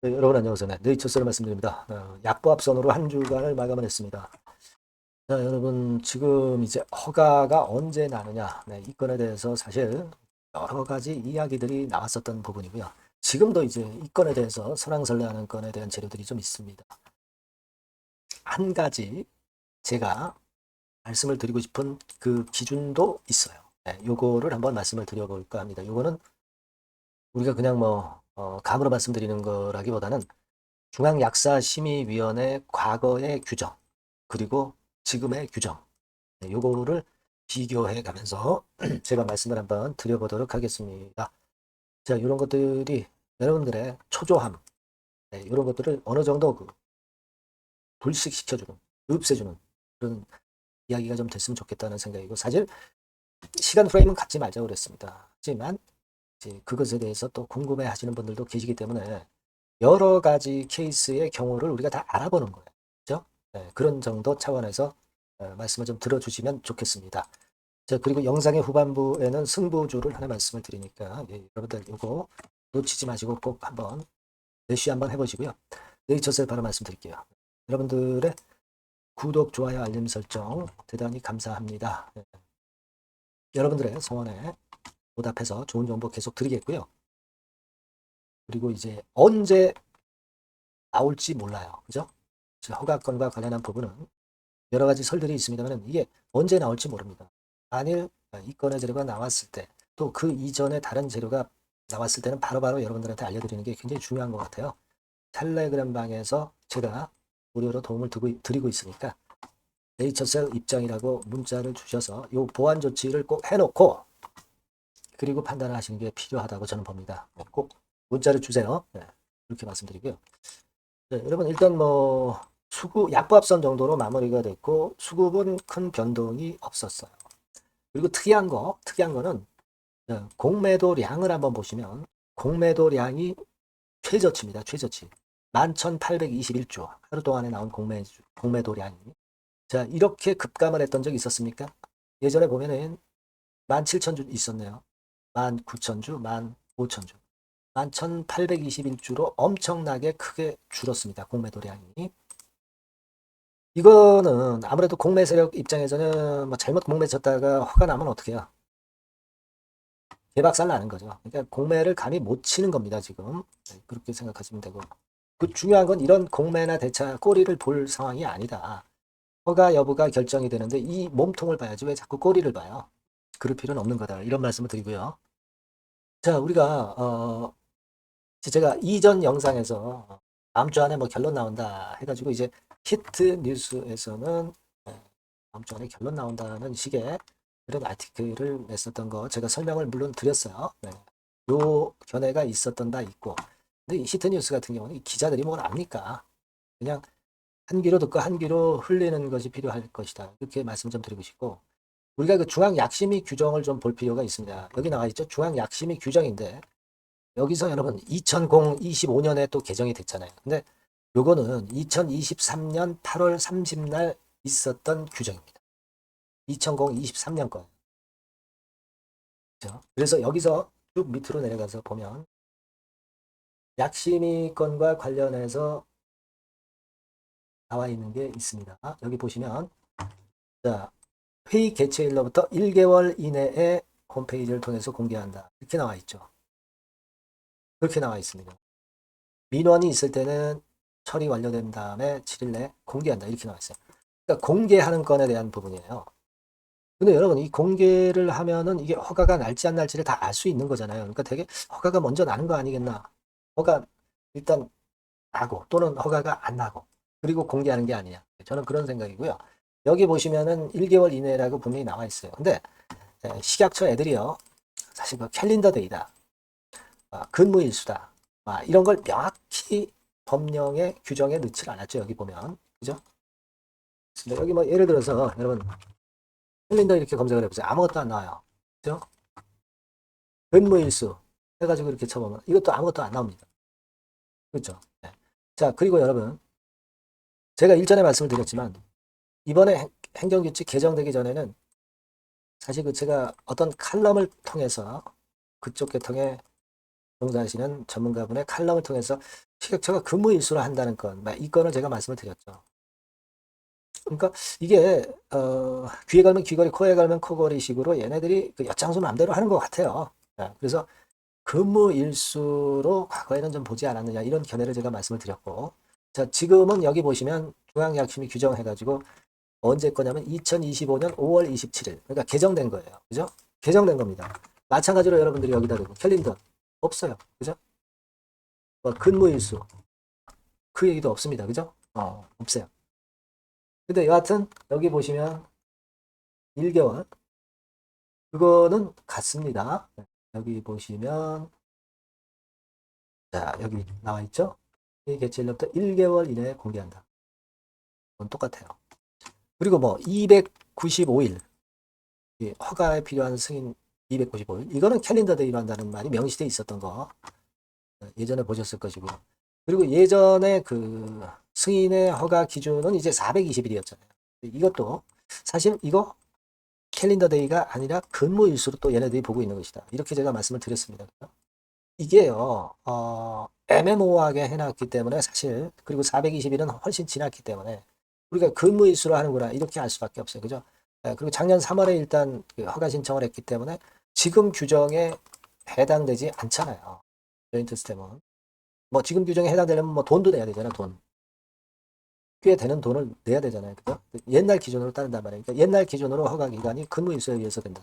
네, 여러분 안녕하세요. 네, 네이처스를 말씀드립니다. 약보합선으로 한 주간을 마감을 했습니다. 자, 여러분 지금 이제 허가가 언제 나느냐, 네, 이 건에 대해서 사실 여러 가지 이야기들이 나왔었던 부분이고요. 지금도 이제 이 건에 대해서 설왕설래하는 건에 대한 재료들이 좀 있습니다. 한 가지 제가 말씀을 드리고 싶은 그 기준도 있어요. 네, 요거를 한번 말씀을 드려볼까 합니다. 요거는 우리가 그냥 감으로 말씀드리는 거라기보다는 중앙약사심의위원회 과거의 규정 그리고 지금의 규정 요거를 비교해 가면서 제가 말씀을 한번 드려보도록 하겠습니다. 자, 이런 것들이 여러분들의 초조함 이런 것들을 어느 정도 불식시켜주는 흡수해주는 그런 이야기가 좀 됐으면 좋겠다는 생각이고 사실 시간 프레임은 갖지 말자고 그랬습니다. 하지만 이제 그것에 대해서 또 궁금해 하시는 분들도 계시기 때문에 여러 가지 케이스의 경우를 우리가 다 알아보는 거예요. 그죠? 네, 그런 정도 차원에서 말씀을 좀 들어주시면 좋겠습니다. 자, 그리고 영상의 후반부에는 승부주를 하나 말씀을 드리니까 여러분들 이거 놓치지 마시고 꼭 한번 내쉬 한번 해보시고요. 네이처스에 바로 말씀드릴게요. 여러분들의 구독, 좋아요, 알림 설정 대단히 감사합니다. 네, 여러분들의 성원에 보답해서 좋은 정보 계속 드리겠고요. 그리고 이제 언제 나올지 몰라요. 그죠? 허가권과 관련한 부분은 여러 가지 설들이 있습니다만 이게 언제 나올지 모릅니다. 만일 이 건의 재료가 나왔을 때 또 그 이전에 다른 재료가 나왔을 때는 바로바로 여러분들한테 알려드리는 게 굉장히 중요한 것 같아요. 텔레그램 방에서 제가 무료로 도움을 드리고 있으니까 네이처셀 입장이라고 문자를 주셔서 이 보안 조치를 꼭 해놓고 그리고 판단을 하시는 게 필요하다고 저는 봅니다. 꼭 문자를 주세요. 네, 그렇게 말씀드리고요. 네, 여러분 일단 수급 약보합선 정도로 마무리가 됐고 수급은 큰 변동이 없었어요. 그리고 특이한 거는 공매도량을 한번 보시면 공매도량이 최저치입니다. 최저치. 11,821주 하루 동안에 나온 공매도량이 자 이렇게 급감을 했던 적이 있었습니까? 예전에 보면은 17,000주 있었네요. 19,000주, 15,000주. 11,821주로 엄청나게 크게 줄었습니다. 공매도량이. 이거는 아무래도 공매 세력 입장에서는 잘못 공매 쳤다가 화가 나면 어떻게 해요? 개박살 나는 거죠. 그러니까 공매를 감히 못 치는 겁니다, 지금. 네, 그렇게 생각하시면 되고. 그 중요한 건 이런 공매나 대차 꼬리를 볼 상황이 아니다. 허가 여부가 결정이 되는데 이 몸통을 봐야지 왜 자꾸 꼬리를 봐요? 그럴 필요는 없는 거다. 이런 말씀을 드리고요. 자, 우리가 제가 이전 영상에서 다음 주 안에 결론 나온다 해가지고 이제 히트 뉴스에서는 다음 주 안에 결론 나온다는 식의 그런 아티클을 냈었던 거 제가 설명을 물론 드렸어요. 네. 요 견해가 있었던 바 있고 근데 이 히트 뉴스 같은 경우는 기자들이 뭘 압니까? 그냥 한 귀로 듣고 한 귀로 흘리는 것이 필요할 것이다. 이렇게 말씀 좀 드리고 싶고 우리가 그 중앙 약심의 규정을 좀 볼 필요가 있습니다. 여기 나와 있죠. 중앙 약심의 규정인데 여기서 여러분 2025년에 또 개정이 됐잖아요. 근데 요거는 2023년 8월 30날 있었던 규정입니다. 2023년 거. 그렇죠? 그래서 여기서 쭉 밑으로 내려가서 보면 약심의 건과 관련해서 나와 있는 게 있습니다. 여기 보시면 자, 회의 개최일로부터 1개월 이내에 홈페이지를 통해서 공개한다. 이렇게 나와 있죠. 그렇게 나와 있습니다. 민원이 있을 때는 처리 완료된 다음에 7일 내에 공개한다. 이렇게 나와 있어요. 그러니까 공개하는 건에 대한 부분이에요. 근데 여러분 이 공개를 하면은 이게 허가가 날지 안 날지를 다 알 수 있는 거잖아요. 그러니까 되게 허가가 먼저 나는 거 아니겠나. 허가 일단 나고 또는 허가가 안 나고 그리고 공개하는 게 아니냐. 저는 그런 생각이고요. 여기 보시면은 1개월 이내라고 분명히 나와 있어요. 근데 식약처 애들이요. 사실 그 캘린더 데이다. 근무일수다. 이런 걸 명확히 법령의 규정에 넣지 않았죠. 여기 보면. 그죠? 근데 여기 예를 들어서 여러분 캘린더 이렇게 검색을 해보세요. 아무것도 안 나와요. 그죠? 근무일수 해가지고 이렇게 쳐보면 이것도 아무것도 안 나옵니다. 그렇죠? 네. 자, 그리고 여러분 제가 일전에 말씀을 드렸지만 이번에 행정규칙 개정되기 전에는 사실 제가 어떤 칼럼을 통해서 그쪽 계통의 종사하시는 전문가분의 칼럼을 통해서 시각처가 근무일수로 한다는 건, 이 건을 제가 말씀을 드렸죠. 그러니까 이게 귀에 걸면 귀걸이, 코에 걸면 코걸이 식으로 얘네들이 그 엿장수 마음대로 하는 것 같아요. 그래서 근무일수로 과거에는 좀 보지 않았느냐 이런 견해를 제가 말씀을 드렸고, 자 지금은 여기 보시면 중앙약심이 규정해가지고 언제 거냐면 2025년 5월 27일, 그러니까 개정된 거예요. 그죠? 개정된 겁니다. 마찬가지로 여러분들이 여기다 대고 캘린더 없어요. 그죠? 근무일수 그 얘기도 없습니다. 그죠? 없어요. 근데 여하튼 여기 보시면 1개월 그거는 같습니다. 여기 보시면 자 여기 나와 있죠? 이 개최일로부터 1개월 이내에 공개한다. 그건 똑같아요. 그리고 뭐 295일 허가에 필요한 승인 295일 이거는 캘린더 데이로 한다는 말이 명시되어 있었던 거 예전에 보셨을 것이고요. 그리고 예전에 그 승인의 허가 기준은 이제 420일이었잖아요. 이것도 사실 이거 캘린더 데이가 아니라 근무일수로 또 얘네들이 보고 있는 것이다. 이렇게 제가 말씀을 드렸습니다. 이게요, 애매모호하게 해놨기 때문에 사실, 그리고 420일은 훨씬 지났기 때문에 우리가 근무일수로 하는구나, 이렇게 알 수밖에 없어요. 그죠? 그리고 작년 3월에 일단 그 허가 신청을 했기 때문에 지금 규정에 해당되지 않잖아요. 조인트 스템은. 뭐 지금 규정에 해당되려면 뭐 돈도 내야 되잖아요, 돈. 꽤 되는 돈을 내야 되잖아요. 그죠? 옛날 기준으로 따른단 말이에요. 그러니까 옛날 기준으로 허가 기간이 근무일수에 의해서 된다.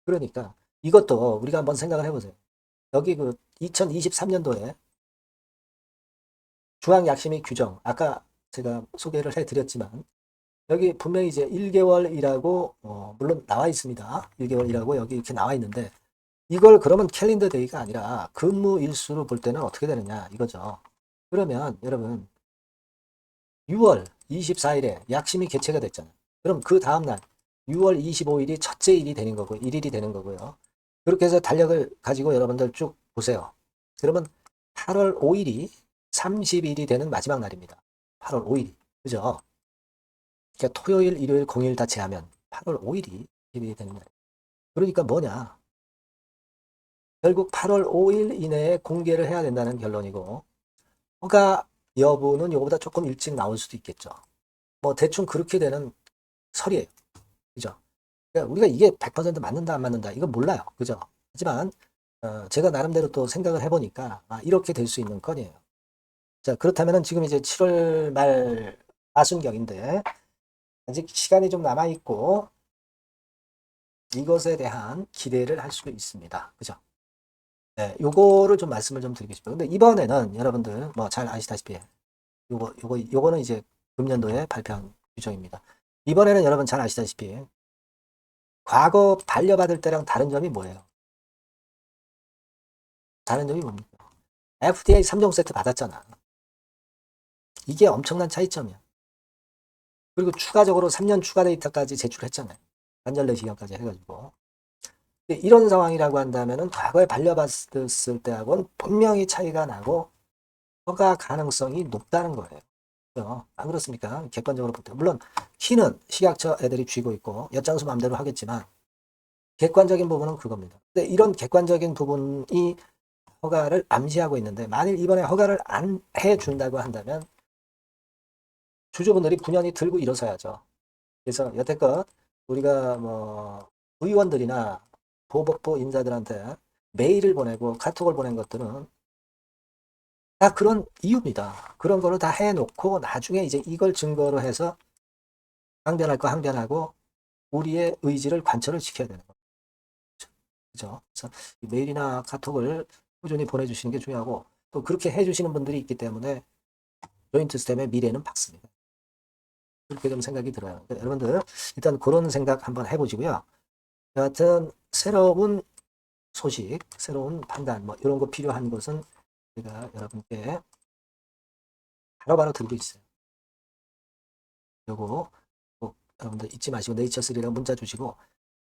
그러니까 이것도 우리가 한번 생각을 해보세요. 여기 그 2023년도에 중앙약심의 규정, 아까 제가 소개를 해드렸지만 여기 분명히 이제 1개월이라고 물론 나와 있습니다. 1개월이라고 여기 이렇게 나와 있는데 이걸 그러면 캘린더 데이가 아니라 근무 일수로 볼 때는 어떻게 되느냐 이거죠. 그러면 여러분 6월 24일에 약심이 개최가 됐잖아요. 그럼 그 다음날 6월 25일이 첫째 일이 되는 거고 1일이 되는 거고요. 그렇게 해서 달력을 가지고 여러분들 쭉 보세요. 그러면 8월 5일이 30일이 되는 마지막 날입니다. 8월 5일이. 그죠? 그러니까 토요일, 일요일, 공휴일 다 제하면 8월 5일이 30일이 되는 날. 그러니까 뭐냐? 결국 8월 5일 이내에 공개를 해야 된다는 결론이고 허가 여부는 이거보다 조금 일찍 나올 수도 있겠죠. 뭐 대충 그렇게 되는 설이에요. 그죠? 그러니까 우리가 이게 100% 맞는다 안 맞는다 이건 몰라요. 그죠? 하지만 제가 나름대로 또 생각을 해보니까 이렇게 될 수 있는 건이에요. 자 그렇다면 지금 이제 7월 말 하순경인데 아직 시간이 좀 남아있고 이것에 대한 기대를 할 수 있습니다. 그죠? 네, 요거를 좀 말씀을 좀 드리고 싶어요. 근데 이번에는 여러분들 뭐 잘 아시다시피 요거는 이제 금년도에 발표한 규정입니다. 이번에는 여러분 잘 아시다시피 과거 반려받을 때랑 다른 점이 뭐예요? 다른 점이 뭡니까? FDA 3종 세트 받았잖아. 이게 엄청난 차이점이야. 그리고 추가적으로 3년 추가 데이터까지 제출했잖아요. 관절 내시경까지 해가지고. 이런 상황이라고 한다면은 과거에 반려받았을 때하고는 분명히 차이가 나고 허가 가능성이 높다는 거예요. 안 그렇습니까? 객관적으로 볼 때. 물론 키는 식약처 애들이 쥐고 있고 엿장수 마음대로 하겠지만 객관적인 부분은 그겁니다. 근데 이런 객관적인 부분이 허가를 암시하고 있는데 만일 이번에 허가를 안 해준다고 한다면 주주분들이 분연히 들고 일어서야죠. 그래서 여태껏 우리가 뭐 의원들이나 보복부 인사들한테 메일을 보내고 카톡을 보낸 것들은 다 그런 이유입니다. 그런 거를 다 해놓고 나중에 이제 이걸 증거로 해서 항변할 거 항변하고 우리의 의지를 관철을 시켜야 되는 거죠. 그죠? 그래서 이 메일이나 카톡을 꾸준히 보내주시는 게 중요하고 또 그렇게 해주시는 분들이 있기 때문에 조인트 스템의 미래는 밝습니다. 그렇게 좀 생각이 들어요. 그러니까 여러분들 일단 그런 생각 한번 해보시고요. 여하튼 새로운 소식, 새로운 판단 뭐 이런 거 필요한 것은 제가 여러분께 바로바로 드리고 있어요. 요거 꼭 여러분들 잊지 마시고 네이처셀이라고 문자 주시고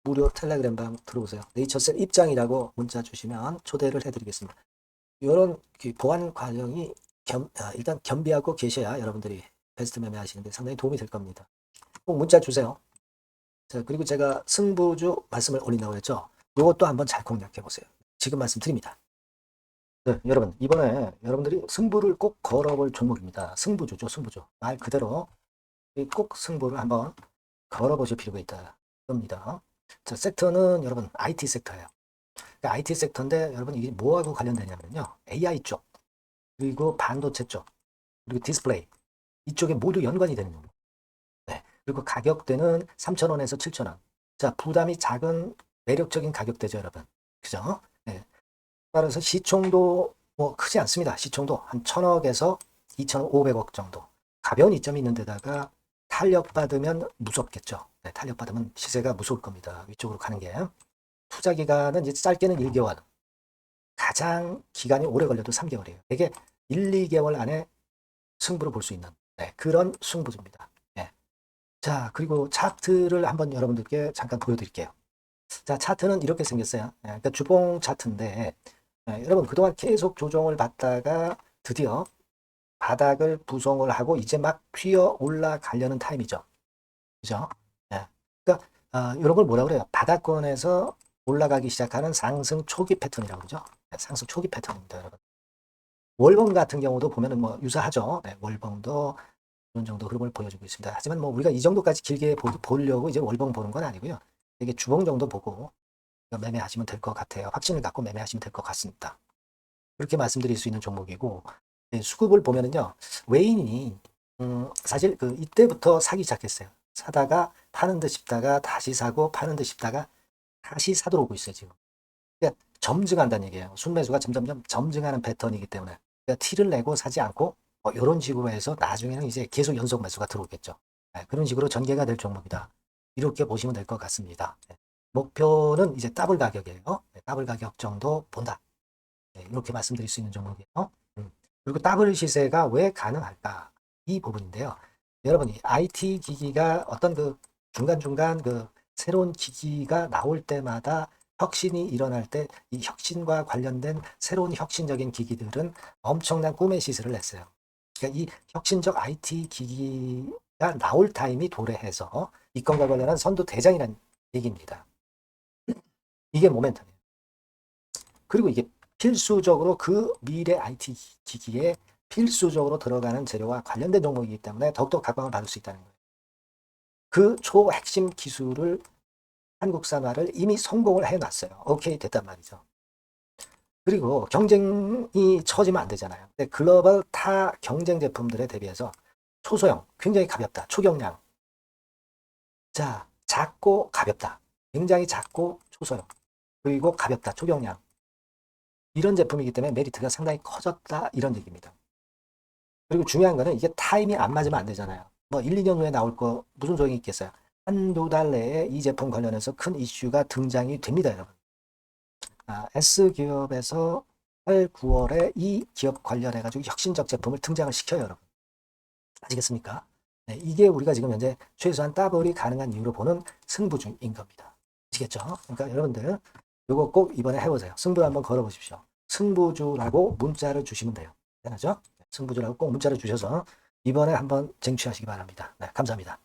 무료 텔레그램방 들어오세요. 네이처셀 입장이라고 문자 주시면 초대를 해드리겠습니다. 이런 보안 과정이 일단 겸비하고 계셔야 여러분들이 베스트 매매 하시는데 상당히 도움이 될 겁니다. 꼭 문자 주세요. 자, 그리고 제가 승부주 말씀을 올린다고 했죠. 이것도 한번 잘 공략해 보세요. 지금 말씀드립니다. 네, 여러분, 이번에 여러분들이 승부를 꼭 걸어볼 종목입니다. 승부주죠, 승부주. 말 그대로 꼭 승부를 한번 걸어보실 필요가 있다. 겁니다. 자, 섹터는 여러분, IT 섹터예요. 그러니까 IT 섹터인데 여러분, 이게 뭐하고 관련되냐면요. AI 쪽, 그리고 반도체 쪽, 그리고 디스플레이. 이쪽에 모두 연관이 되는 겁니다. 네. 그리고 가격대는 3,000원에서 7,000원. 자, 부담이 작은 매력적인 가격대죠, 여러분. 그죠? 네. 따라서 시총도 뭐 크지 않습니다. 시총도 한 1,000억에서 2,500억 정도. 가벼운 이점이 있는 데다가 탄력받으면 무섭겠죠. 네, 탄력받으면 시세가 무서울 겁니다. 위쪽으로 가는 게. 투자 기간은 이제 짧게는 1개월. 가장 기간이 오래 걸려도 3개월이에요. 되게 1, 2개월 안에 승부를 볼 수 있는 네, 그런 승부입니다. 네. 자, 그리고 차트를 한번 여러분들께 잠깐 보여드릴게요. 자, 차트는 이렇게 생겼어요. 네, 그러니까 주봉 차트인데 여러분 그동안 계속 조정을 받다가 드디어 바닥을 부성을 하고 이제 막 튀어 올라가려는 타임이죠. 그죠? 네. 그러니까 이런 걸 뭐라 그래요? 바닥권에서 올라가기 시작하는 상승 초기 패턴이라고 그러죠. 네, 상승 초기 패턴입니다, 여러분. 월봉 같은 경우도 보면은 뭐 유사하죠. 네, 월봉도 이런 정도 흐름을 보여주고 있습니다. 하지만 뭐 우리가 이 정도까지 길게 보려고 이제 월봉 보는 건 아니고요. 이게 주봉 정도 보고 매매하시면 될 것 같아요. 확신을 갖고 매매하시면 될 것 같습니다. 그렇게 말씀드릴 수 있는 종목이고 네, 수급을 보면은요. 외인이 사실 그 이때부터 사기 시작했어요. 사다가 파는 듯 싶다가 다시 사고 파는 듯 싶다가 다시 사도록 오고 있어요, 지금. 그러니까 점증한다는 얘기예요. 순매수가 점점점 점증하는 패턴이기 때문에 그러니까 티를 내고 사지 않고 이런 식으로 해서 나중에는 이제 계속 연속 매수가 들어오겠죠. 네, 그런 식으로 전개가 될 종목이다. 이렇게 보시면 될 것 같습니다. 네, 목표는 이제 더블 가격이에요. 네, 더블 가격 정도 본다. 네, 이렇게 말씀드릴 수 있는 종목이에요. 그리고 더블 시세가 왜 가능할까? 이 부분인데요. 여러분이 IT 기기가 어떤 그 중간중간 그 새로운 기기가 나올 때마다 혁신이 일어날 때 이 혁신과 관련된 새로운 혁신적인 기기들은 엄청난 꿈의 시세를 냈어요. 그러니까 이 혁신적 IT 기기가 나올 타임이 도래해서 이건과 관련한 선도 대장이라는 얘기입니다. 이게 모멘텀이에요. 그리고 이게 필수적으로 그 미래 IT 기기에 필수적으로 들어가는 재료와 관련된 종목이기 때문에 더욱더 각광을 받을 수 있다는 거예요. 그 초핵심 기술을 한국산화를 이미 성공을 해놨어요. 오케이 됐단 말이죠. 그리고 경쟁이 처지면 안 되잖아요. 근데 글로벌 타 경쟁 제품들에 대비해서 초소형, 굉장히 가볍다. 초경량. 자, 작고 가볍다. 굉장히 작고 초소형. 그리고 가볍다. 초경량. 이런 제품이기 때문에 메리트가 상당히 커졌다. 이런 얘기입니다. 그리고 중요한 거는 이게 타임이 안 맞으면 안 되잖아요. 뭐 1, 2년 후에 나올 거 무슨 소용이 있겠어요. 한두 달 내에 이 제품 관련해서 큰 이슈가 등장이 됩니다, 여러분. S기업에서 8, 9월에 이 기업 관련해가지고 혁신적 제품을 등장을 시켜요, 여러분. 아시겠습니까? 네, 이게 우리가 지금 현재 최소한 더블이 가능한 이유로 보는 승부주인 겁니다. 아시겠죠? 그러니까 여러분들 이거 꼭 이번에 해보세요. 승부 한번 걸어보십시오. 승부주라고 문자를 주시면 돼요. 되나죠? 승부주라고 꼭 문자를 주셔서 이번에 한번 쟁취하시기 바랍니다. 네, 감사합니다.